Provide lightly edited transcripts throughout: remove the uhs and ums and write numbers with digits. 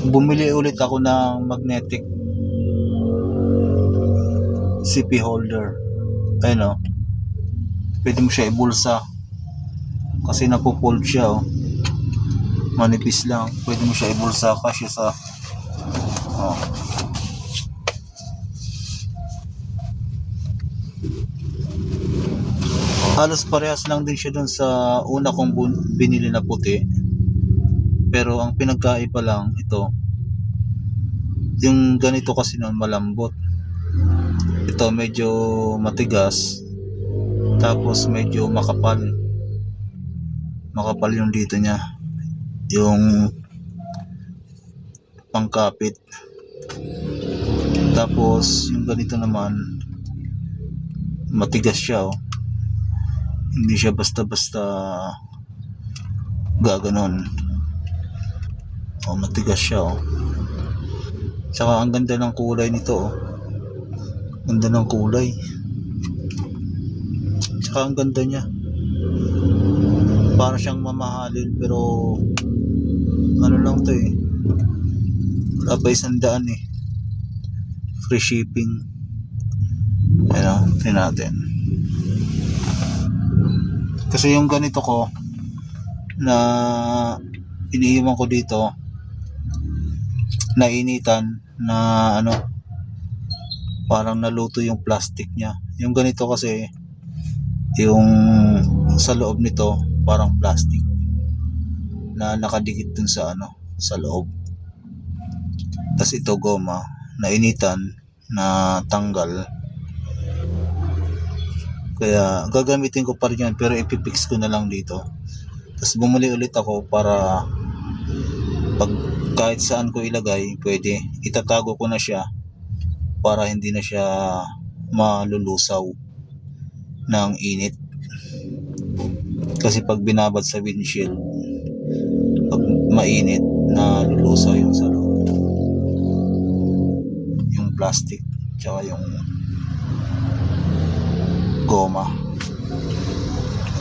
bumili ulit ako ng magnetic CP holder. Ayun o, pwede mo siya ibulsa kasi napupold siya, manipis lang, pwede mo siya ibulsa kasi sa halos parehas lang din siya dun sa una kong binili na puti, pero ang pinagkaiba lang ito, yung ganito kasi noon malambot, ito medyo matigas, tapos medyo makapal yung dito niya, yung pangkapit. Tapos yung ganito naman matigas siya, hindi siya basta-basta gaganon, matigas siya. Tsaka ang ganda ng kulay nito, ganda ng kulay, tsaka ang ganda niya, para siyang mamahalin, pero ano lang to wala pa 100 free shipping. Tingnan natin, kasi yung ganito ko na iniiwan ko dito, nainitan na parang naluto yung plastic niya. Yung ganito kasi, yung sa loob nito parang plastic na nakadikit dun sa sa loob. Tas ito goma, nainitan na tanggal. Kaya gagamitin ko pa rin yan, pero ipipix ko na lang dito. Tas bumuli ulit ako para pag kahit saan ko ilagay, pwede itatago ko na siya para hindi na siya malulusaw ng init. Kasi pag binabad sa windshield, pag mainit, na lulusaw yung sa loob, yung plastic tsaka yung goma.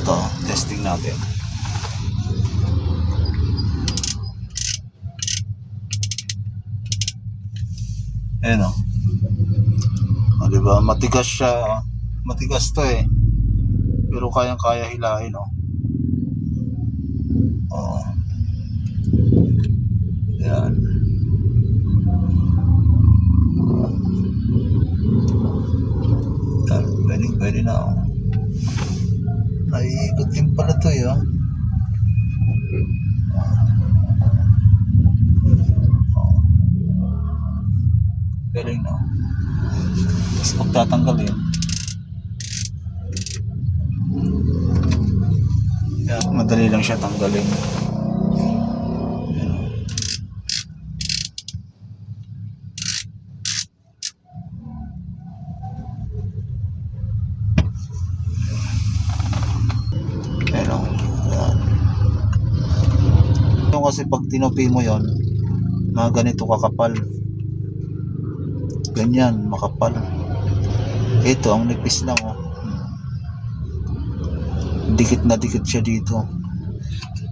Ito, testing natin. Ayan diba? Matigas siya, matigas to pero kayang kaya hilahin yan. Pwede na naiikot din pala to galing na. Tapos pagtatanggalin, madali lang siya tanggalin. Kasi pag tinupi mo yon, mga ganito kakapal, ganyan makapal. Ito ang nipis lang dikit na dikit siya dito.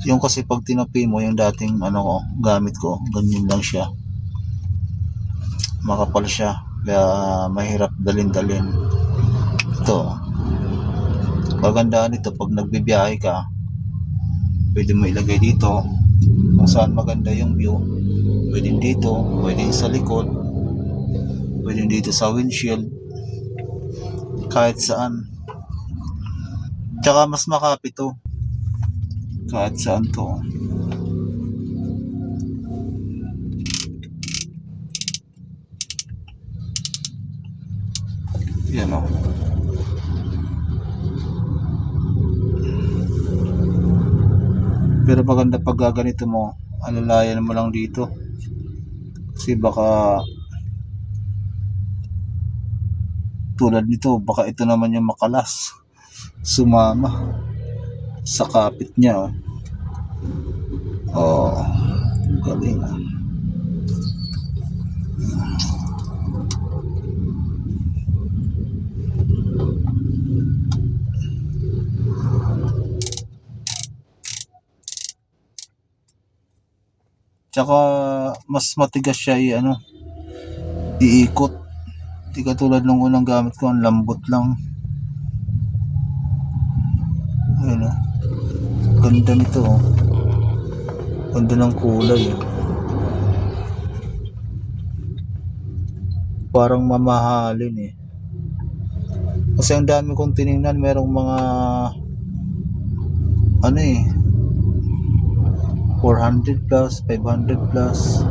Yung kasi pag tinupi mo yung dating gamit ko, ganyan lang siya, makapal siya, kaya mahirap dalin. Ito, kagandahan nito, pag nagbibiyahe ka, pwede mo ilagay dito kung saan maganda yung view. Pwede dito, pwede sa likod, pwede dito sa windshield, kahit saan. Tsaka mas makapit to, kahit saan to. Yan pero maganda pag gaganito mo, alalayan mo lang dito, kasi baka tulad nito, baka ito naman yung makalas, sumama sa kapit niya. Galing. Tsaka mas matigas siya iikot. Di katulad nung unang gamit ko, ang lambot lang. Ayun oh. Ganda nito oh. Ganda ng kulay oh. Parang mamahalin eh. Kasi ang dami kong tinignan, merong mga 400 plus, 500 plus.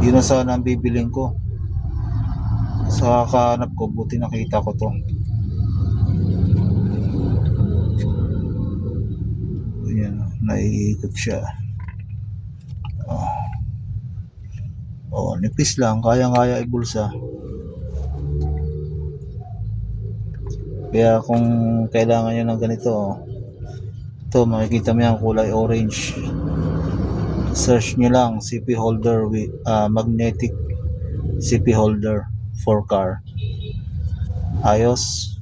Yun na sana ang bibiling ko. Sa kakahanap ko, buti nakita ko to. Ayan, naiikot siya. Nipis lang, kaya-kaya ibulsa. Kaya kung kailangan nyo ng ganito, ito makikita mo yan, kulay orange. Search nyo lang CP holder with magnetic CP holder for car. Ayos.